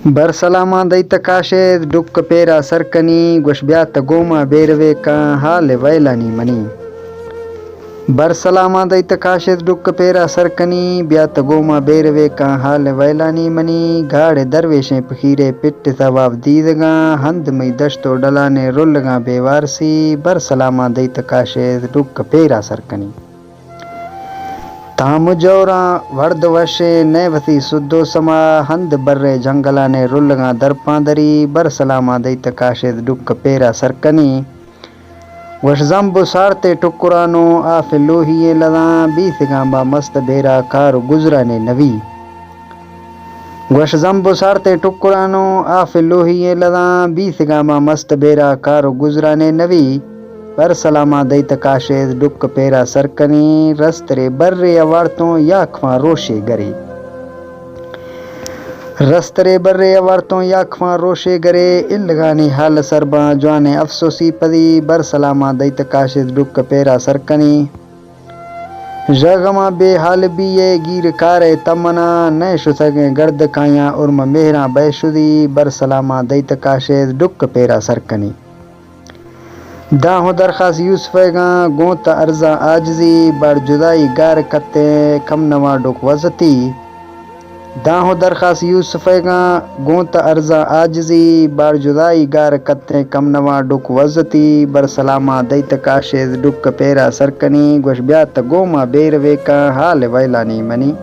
बरसलामा दैतकाशे डुक्क पेरा सरकनी गोशब्यात गोमा बेरवे का हाल वैलानी मनी। बरसलामा दैतकाशे डुक्क पेरा सरकनी ब्यात गोमा बेरवे का हाल वैलानी मनी। गाढ़े दरवेशें पखीरे पिट सवाब दीदगा हंद मई दश्तो डलाने रुल्लगा बेवारसी। बरसलामा दैतकाशे डुक्क पेरा सरकनी ताम जौरा वर्द वशे नैवसी सुद्धो समा हंद बर्रे जंगला ने रुल्लगा दरपांदरी। बरसलामा दैतकाशे डुक्क पेरा सरकनी वश जम्बो सारते टुकुरानो आफे लोहिए लदा बीस गांबा मस्त बेरा कारो गुजरा ने नवी। वश जम्बो सारते टुकुरानो आफे लोहिए लदा बीस गांबा मस्त बेरा कारो गुजरा ने नवी। बरसलामा दैतकाशे डुक्क पेरा सरकनी रस्तरे बर्रे अवारतों याखवा रोशे गरे। रस्तरे बर्रे अवारतों याखवा रोशे गरे इल्लगानी हाल सरबा जवाने अफसोसी पदी। बरसलामा दैतकाशे डुक्क पेरा सरकनी जगमा बेहाल बिये गिर कारे तमना नए शुसगे गर्द काया उर्म मेहरा बैशुदी। बरसलामा दैतकाशे डुक्क पेरा सरकनी दाहो दरखास यूसुफेगा गोत अर्जा आजजी बार जुदाई गार कत्ते कम नवा डुक वजती। दाहो दरखास यूसुफेगा गोत अर्जा आजजी बार जुदाई गार कत्ते कम नवा डुक वजती। बरसलामा दैतकाशे डुक्क पेरा सरकनी गोशब्यात गोमा बेरवे का हाल वैलानी मनी।